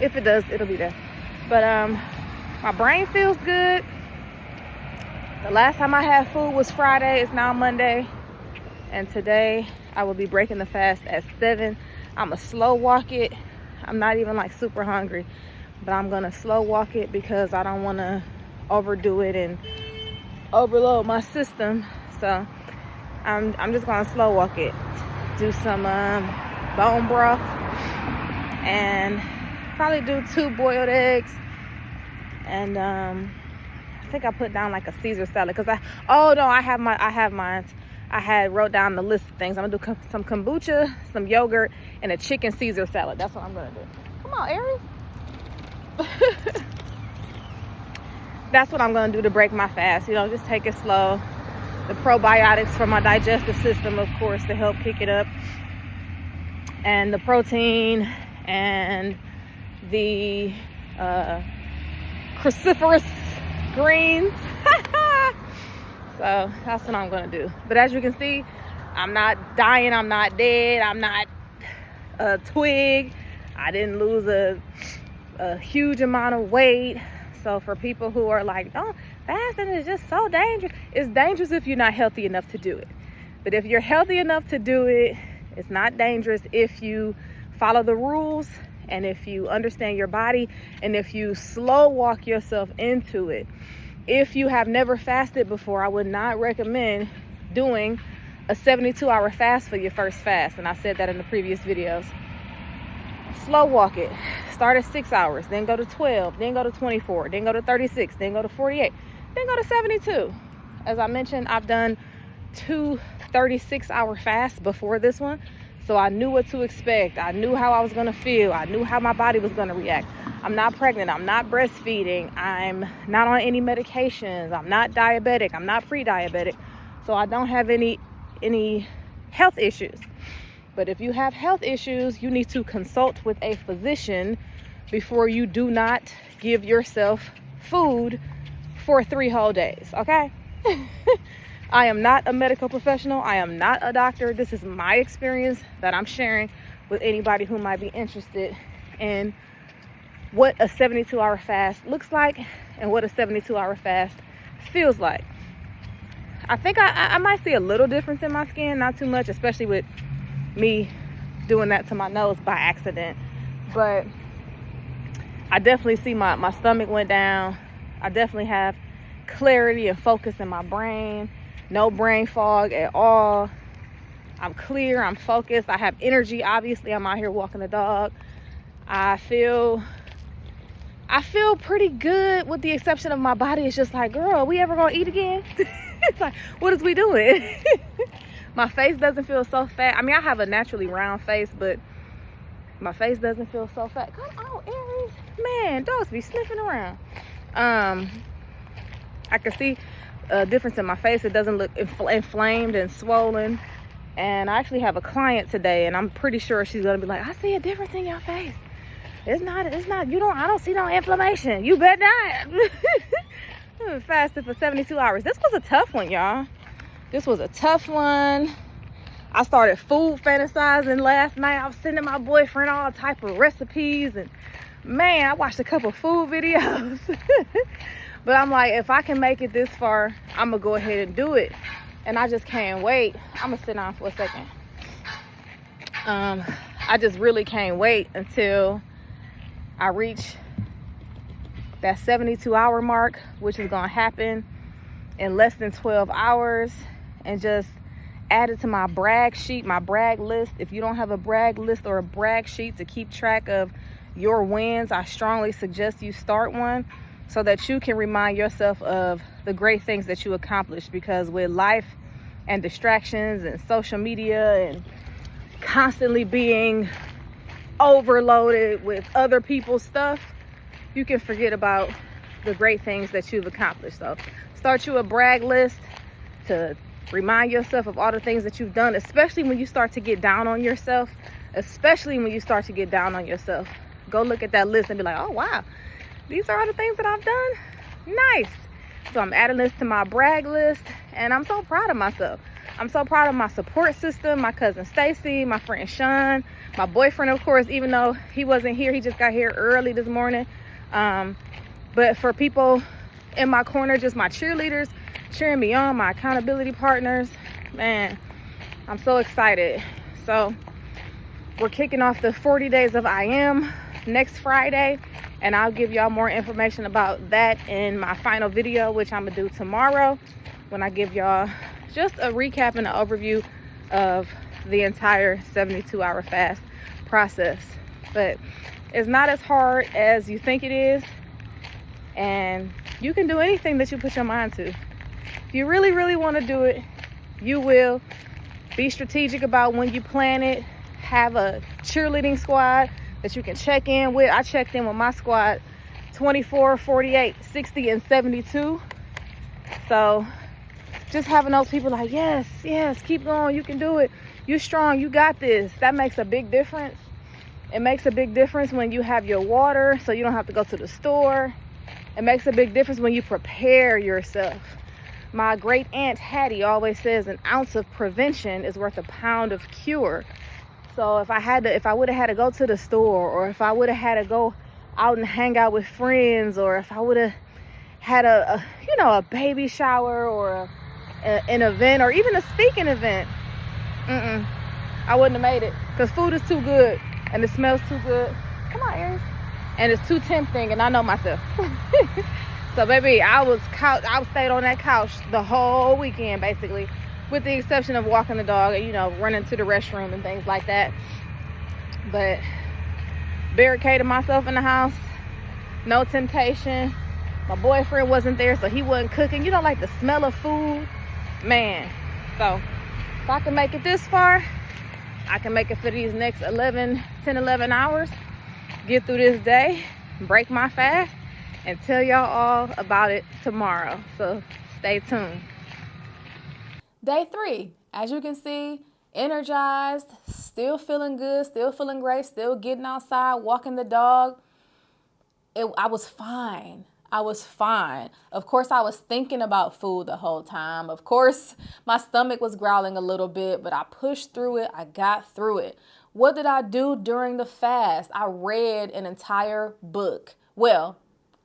if it does, it'll be there. But my brain feels good. The last time I had food was Friday. It's now Monday. And today I will be breaking the fast at 7. I'm going to slow walk it. I'm not even like super hungry, but I'm going to slow walk it because I don't want to overdo it and overload my system. So I'm just going to slow walk it. Do some bone broth and probably do 2 boiled eggs. And I think I put down like a Caesar salad because I have mine. I had wrote down the list of things. I'm gonna do some kombucha, some yogurt, and a chicken Caesar salad. That's what I'm gonna do. Come on, Aries. That's what I'm gonna do to break my fast. You know, just take it slow. The probiotics for my digestive system, of course, to help kick it up, and the protein and the cruciferous greens. So that's what I'm gonna do. But as you can see, I'm not dying, I'm not dead, I'm not a twig. I didn't lose a huge amount of weight. So for people who are like, oh, fasting is just so dangerous. It's dangerous if you're not healthy enough to do it. But if you're healthy enough to do it, it's not dangerous if you follow the rules and if you understand your body and if you slow walk yourself into it. If you have never fasted before, I would not recommend doing a 72-hour fast for your first fast. And I said that in the previous videos. slow walk it. Start at 6 hours, then go to 12, then go to 24, then go to 36, then go to 48, then go to 72. As I mentioned, I've done 2 36-hour fasts before this one, so I knew what to expect. I knew how I was going to feel. I knew how my body was going to react. I'm not pregnant. I'm not breastfeeding. I'm not on any medications. I'm not diabetic. I'm not pre-diabetic. So I don't have any health issues. But if you have health issues, you need to consult with a physician before you do not give yourself food for 3 whole days, okay? I am not a medical professional. I am not a doctor. This is my experience that I'm sharing with anybody who might be interested in what a 72-hour fast looks like and what a 72-hour fast feels like. I think I might see a little difference in my skin, not too much, especially with me doing that to my nose by accident. But I definitely see my stomach went down. I definitely have clarity and focus in my brain. No brain fog at all. I'm clear, I'm focused, I have energy. Obviously, I'm out here walking the dog. I feel pretty good, with the exception of my body. It's just like, girl, are we ever gonna eat again? It's like, what is we doing? My face doesn't feel so fat. I mean, I have a naturally round face, but my face doesn't feel so fat. Come on, Aries. Man, dogs be sniffing around. I can see a difference in my face. It doesn't look inflamed and swollen. And I actually have a client today, and I'm pretty sure she's gonna be like, I see a difference in your face. It's not, I don't see no inflammation. You bet not. I've been fasting for 72 hours. This was a tough one, y'all. This was a tough one. I started food fantasizing last night. I was sending my boyfriend all type of recipes, and man, I watched a couple food videos. But I'm like, if I can make it this far, I'm gonna go ahead and do it. And I just can't wait. I'm gonna sit down for a second. I just really can't wait until I reach that 72-hour mark, which is gonna happen in less than 12 hours, and just add it to my brag sheet, my brag list. If you don't have a brag list or a brag sheet to keep track of your wins, I strongly suggest you start one, so that you can remind yourself of the great things that you accomplished. Because with life and distractions and social media and constantly being overloaded with other people's stuff, you can forget about the great things that you've accomplished. So start you a brag list to remind yourself of all the things that you've done, especially when you start to get down on yourself. Go look at that list and be like, oh wow, these are all the things that I've done. Nice. So I'm adding this to my brag list, and I'm so proud of myself. I'm so proud of my support system, my cousin Stacy, my friend Sean, my boyfriend, of course, even though he wasn't here. He just got here early this morning. But for people in my corner, just my cheerleaders, cheering me on, my accountability partners, man, I'm so excited. So we're kicking off the 40 days of I Am next Friday, and I'll give y'all more information about that in my final video, which I'm gonna do tomorrow, when I give y'all just a recap and an overview of the entire 72-hour fast process. But it's not as hard as you think it is, and you can do anything that you put your mind to. If you really, really want to do it, you will. Be strategic about when you plan it. Have a cheerleading squad that you can check in with. I checked in with my squad 24, 48, 60, and 72. So just having those people like, yes, keep going, you can do it, you're strong, you got this. That makes a big difference. It makes a big difference when you have your water, so you don't have to go to the store. It makes a big difference when you prepare yourself. My great aunt Hattie always says an ounce of prevention is worth a pound of cure. So if I would have had to go to the store, or if I would have had to go out and hang out with friends, or if I would have had a baby shower, or an event, or even a speaking event, I wouldn't have made it, because food is too good and it smells too good. Come on, Aries. And it's too tempting, and I know myself. So baby, I stayed on that couch the whole weekend, basically, with the exception of walking the dog and running to the restroom and things like that. But barricaded myself in the house. No temptation. My boyfriend wasn't there, so he wasn't cooking. You know, like the smell of food, man. So if I can make it this far, I can make it for these next 10, 11 hours. Get through this day, break my fast, and tell y'all all about it tomorrow. So stay tuned. Day 3, as you can see, energized, still feeling good, still feeling great, still getting outside, walking the dog. I was fine. I was fine. Of course, I was thinking about food the whole time. Of course, my stomach was growling a little bit, but I pushed through it. I got through it. What did I do during the fast? I read an entire book. Well,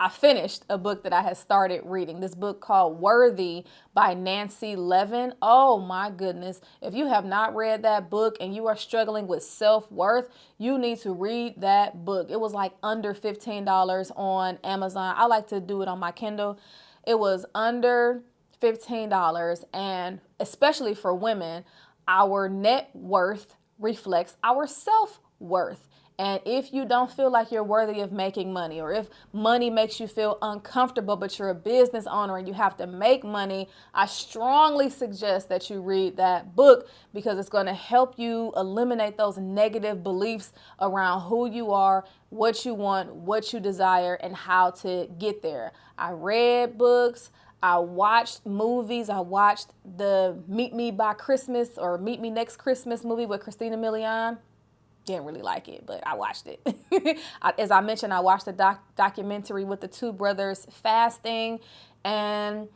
I finished a book that I had started reading. This book called Worthy by Nancy Levin. Oh my goodness. If you have not read that book and you are struggling with self-worth, you need to read that book. It was like under $15 on Amazon. I like to do it on my Kindle. It was under $15, and especially for women, our net worth reflects our self-worth. And if you don't feel like you're worthy of making money, or if money makes you feel uncomfortable, but you're a business owner and you have to make money, I strongly suggest that you read that book, because it's going to help you eliminate those negative beliefs around who you are, what you want, what you desire, and how to get there. I read books. I watched movies. I watched the Meet Me by Christmas or Meet Me Next Christmas movie with Christina Milian. Didn't really like it, but I watched it. As I mentioned, I watched the documentary with the two brothers fasting, and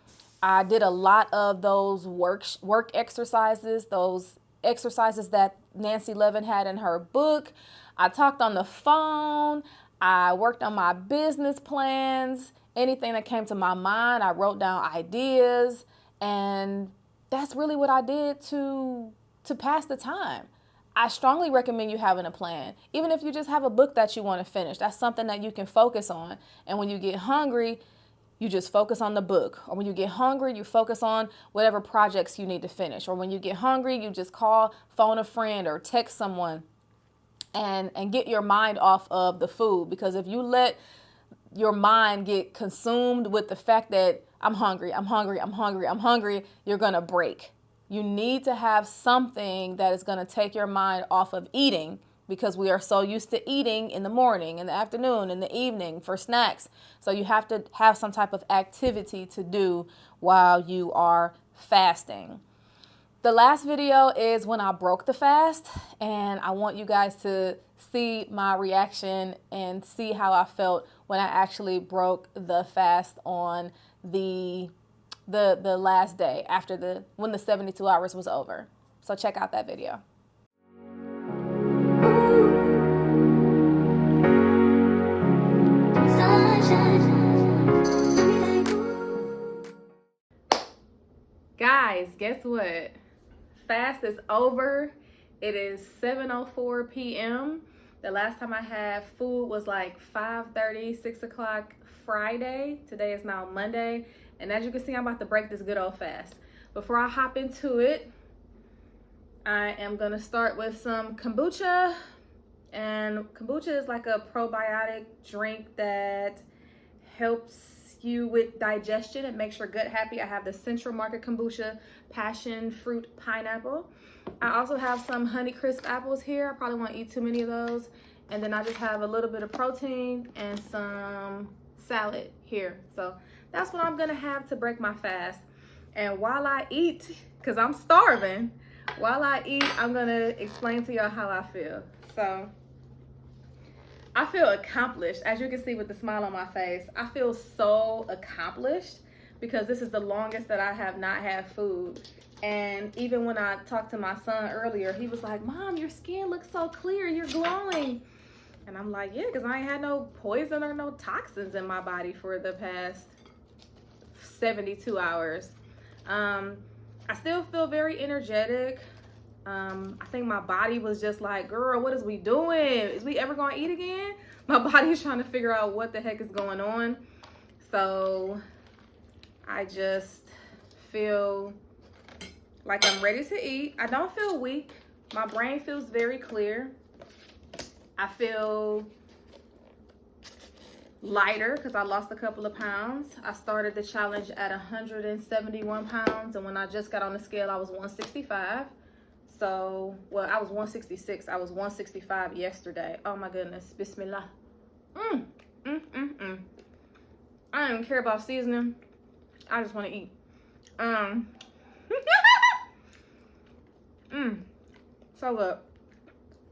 I did a lot of those work exercises, those exercises that Nancy Levin had in her book. I talked on the phone. I worked on my business plans. Anything that came to my mind, I wrote down ideas, and that's really what I did to pass the time. I strongly recommend you having a plan. Even if you just have a book that you want to finish, that's something that you can focus on. And when you get hungry, you just focus on the book. Or when you get hungry, you focus on whatever projects you need to finish. Or when you get hungry, you just phone a friend or text someone and get your mind off of the food. Because if you let your mind get consumed with the fact that I'm hungry, you're going to break. You need to have something that is going to take your mind off of eating, because we are so used to eating in the morning, in the afternoon, in the evening for snacks. So you have to have some type of activity to do while you are fasting. The last video is when I broke the fast, and I want you guys to see my reaction and see how I felt when I actually broke the fast on the last day after when the 72 hours was over. So check out that video. Guys, guess what? Fast is over. It is 7:04 p.m. The last time I had food was like 5:30, 6 o'clock Friday. Today is now Monday. And as you can see, I'm about to break this good old fast. Before I hop into it, I am gonna start with some kombucha. And kombucha is like a probiotic drink that helps you with digestion and makes your gut happy. I have the Central Market Kombucha Passion Fruit Pineapple. I also have some Honey Crisp apples here. I probably won't eat too many of those. And then I just have a little bit of protein and some salad here. So that's what I'm gonna have to break my fast. And while I eat, because I'm starving, while I eat, I'm gonna explain to y'all how I feel. So I feel accomplished. As you can see with the smile on my face, I feel so accomplished because this is the longest that I have not had food. And even when I talked to my son earlier, he was like, "Mom, your skin looks so clear, you're glowing." And I'm like, yeah, because I ain't had no poison or no toxins in my body for the past 72 hours. I still feel very energetic. I think my body was just like, girl, what is we doing? Is we ever gonna eat again? My body's trying to figure out what the heck is going on. So I just feel like I'm ready to eat. I don't feel weak. My brain feels very clear. I feel lighter because I lost a couple of pounds. I started the challenge at 171 pounds, and when I just got on the scale, I was 165. So, well, I was 166. I was 165 yesterday. Oh my goodness. Bismillah. I don't even care about seasoning. I just want to eat. So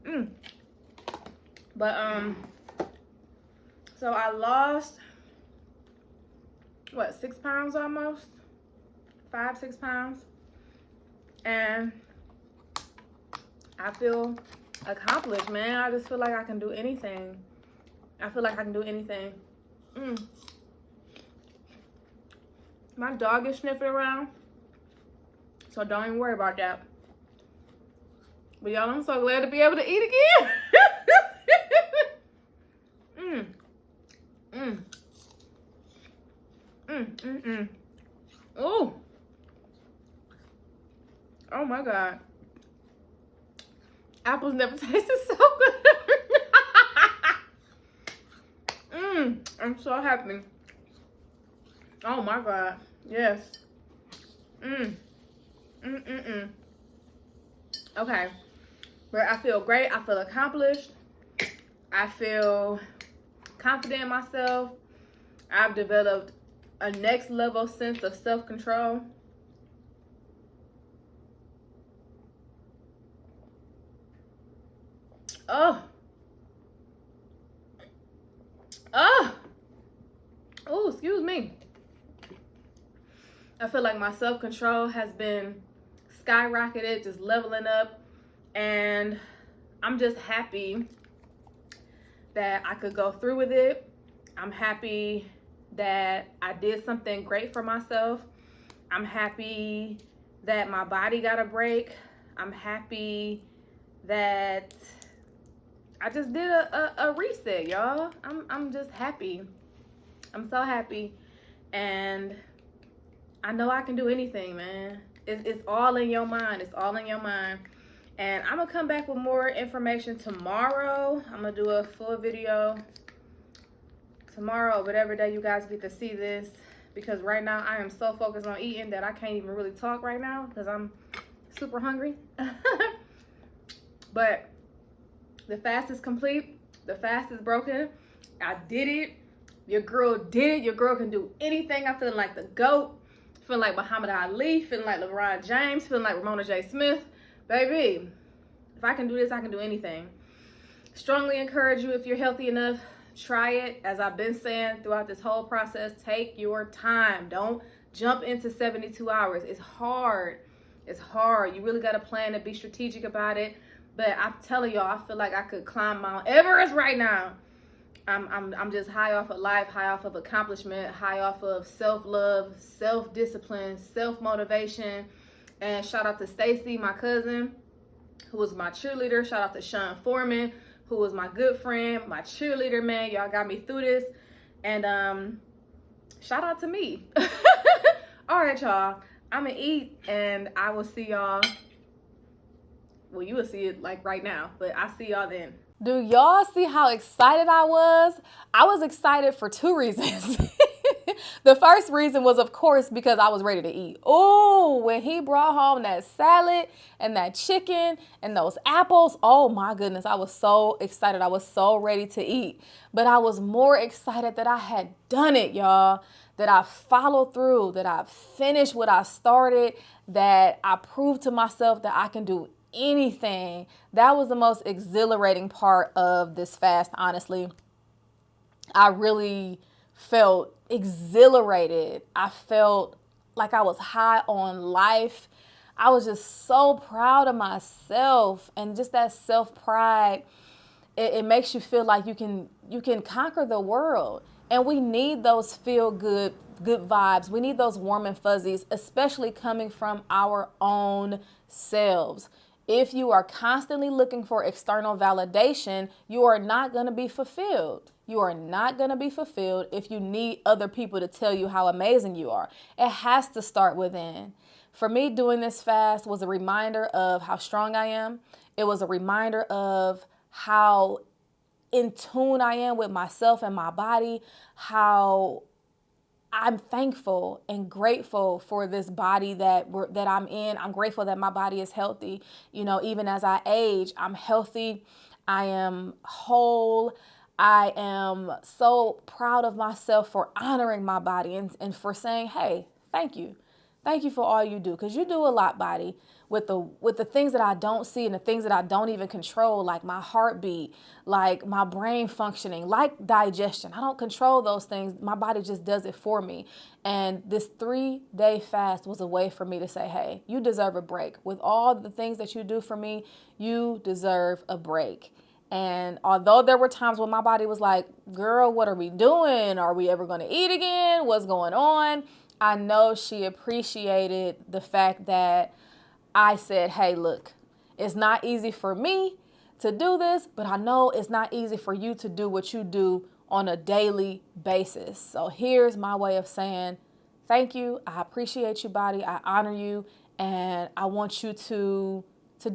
good. But so I lost what, 6 pounds almost, 5-6 pounds, and I feel accomplished, man. I just feel like I can do anything. I feel like I can do anything. My dog is sniffing around, so don't even worry about that. But y'all, I'm so glad to be able to eat again. Oh. Oh my God. Apples never tasted so good. I'm so happy. Oh my God. Yes. Okay. But I feel great. I feel accomplished. I feel confident in myself. I've developed a next level sense of self-control. Oh, excuse me. I feel like my self-control has been skyrocketed, just leveling up, and I'm just happy that I could go through with it. I'm happy that I did something great for myself. I'm happy that my body got a break. I'm happy that I just did a reset, y'all. I'm just happy. I'm so happy. And I know I can do anything, man. It's all in your mind. It's all in your mind. And I'm going to come back with more information tomorrow. I'm going to do a full video tomorrow, whatever day you guys get to see this. Because right now I am so focused on eating that I can't even really talk right now because I'm super hungry. But the fast is complete. The fast is broken. I did it. Your girl did it. Your girl can do anything. I'm feeling like the GOAT. Feeling like Muhammad Ali. Feeling like LeBron James. Feeling like Ramona J. Smith. Baby, if I can do this, I can do anything. Strongly encourage you, if you're healthy enough, try it. As I've been saying throughout this whole process, take your time. Don't jump into 72 hours. It's hard. It's hard. You really got to plan and be strategic about it. But I'm telling y'all, I feel like I could climb Mount Everest right now. I'm just high off of life, high off of accomplishment, high off of self-love, self-discipline, self-motivation. And shout out to Stacy, my cousin, who was my cheerleader. Shout out to Sean Foreman, who was my good friend, my cheerleader, man. Y'all got me through this. And shout out to me. All right, y'all. I'm going to eat, and I will see y'all. Well, you will see it like right now, but I'll see y'all then. Do y'all see how excited I was? I was excited for 2 reasons. The first reason was, of course, because I was ready to eat. Oh, when he brought home that salad and that chicken and those apples, oh my goodness, I was so excited. I was so ready to eat. But I was more excited that I had done it, y'all, that I followed through, that I finished what I started, that I proved to myself that I can do anything. That was the most exhilarating part of this fast, honestly. I really felt exhilarated. I felt like I was high on life. I was just so proud of myself, and just that self-pride, it makes you feel like you can conquer the world. And we need those feel-good vibes. We need those warm and fuzzies, especially coming from our own selves. If you are constantly looking for external validation, you are not going to be fulfilled. You are not going to be fulfilled if you need other people to tell you how amazing you are. It has to start within. For me, doing this fast was a reminder of how strong I am. It was a reminder of how in tune I am with myself and my body, how I'm thankful and grateful for this body that I'm in. I'm grateful that my body is healthy. You know, even as I age, I'm healthy. I am whole. I am so proud of myself for honoring my body and for saying, hey, thank you. Thank you for all you do, because you do a lot, body, with the things that I don't see and the things that I don't even control, like my heartbeat, like my brain functioning, like digestion. I don't control those things. My body just does it for me. And this 3-day fast was a way for me to say, hey, you deserve a break. With all the things that you do for me, you deserve a break. And although there were times when my body was like, girl, what are we doing? Are we ever going to eat again? What's going on? I know she appreciated the fact that I said, hey, look, it's not easy for me to do this, but I know it's not easy for you to do what you do on a daily basis. So here's my way of saying, thank you. I appreciate you, body. I honor you. And I want you to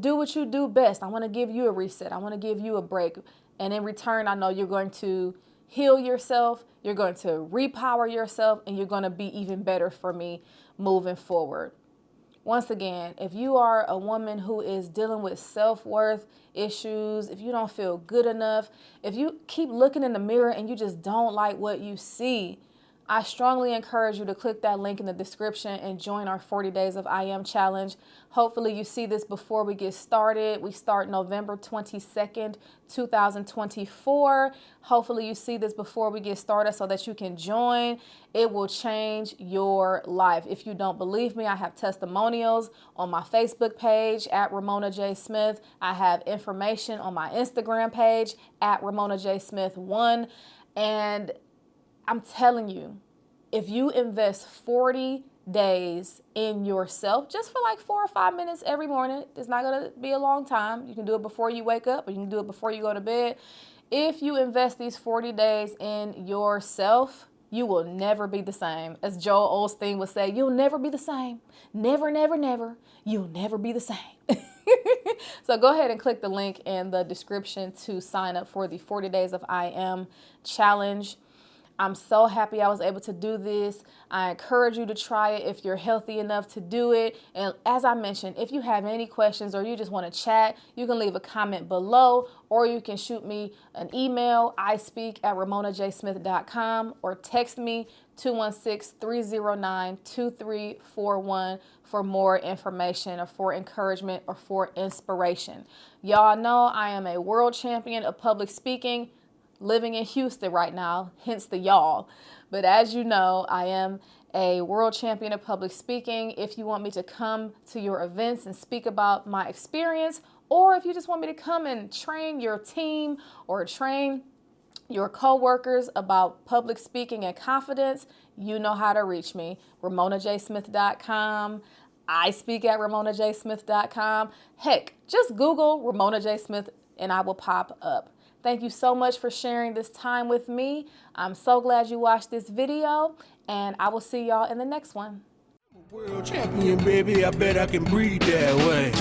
do what you do best. I want to give you a reset. I want to give you a break. And in return, I know you're going to heal yourself, you're going to repower yourself, and you're going to be even better for me moving forward. Once again, if you are a woman who is dealing with self-worth issues, if you don't feel good enough, if you keep looking in the mirror and you just don't like what you see, I strongly encourage you to click that link in the description and join our 40 Days of I Am Challenge. Hopefully you see this before we get started. We start November 22nd, 2024. Hopefully you see this before we get started so that you can join. It will change your life. If you don't believe me, I have testimonials on my Facebook page at Ramona J. Smith. I have information on my Instagram page at Ramona J. Smith 1. And I'm telling you, if you invest 40 days in yourself, just for like 4 or 5 minutes every morning, it's not going to be a long time. You can do it before you wake up, or you can do it before you go to bed. If you invest these 40 days in yourself, you will never be the same. As Joel Osteen would say, you'll never be the same. Never, never, never. You'll never be the same. So go ahead and click the link in the description to sign up for the 40 Days of I Am Challenge. I'm so happy I was able to do this. I encourage you to try it if you're healthy enough to do it. And as I mentioned, if you have any questions or you just want to chat, you can leave a comment below, or you can shoot me an email, ispeak@ramonajsmith.com, or text me 216-309-2341 for more information or for encouragement or for inspiration. Y'all know I am a world champion of public speaking, living in Houston right now, hence the y'all. But as you know, I am a world champion of public speaking. If you want me to come to your events and speak about my experience, or if you just want me to come and train your team or train your coworkers about public speaking and confidence, you know how to reach me. RamonaJSmith.com. I speak at RamonaJSmith.com. Heck, just Google Ramona J. Smith and I will pop up. Thank you so much for sharing this time with me. I'm so glad you watched this video, and I will see y'all in the next one. World champion, baby. I bet I can breathe that way.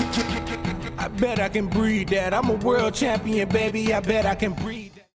I bet I can breathe that. I'm a world champion, baby. I bet I can breathe that.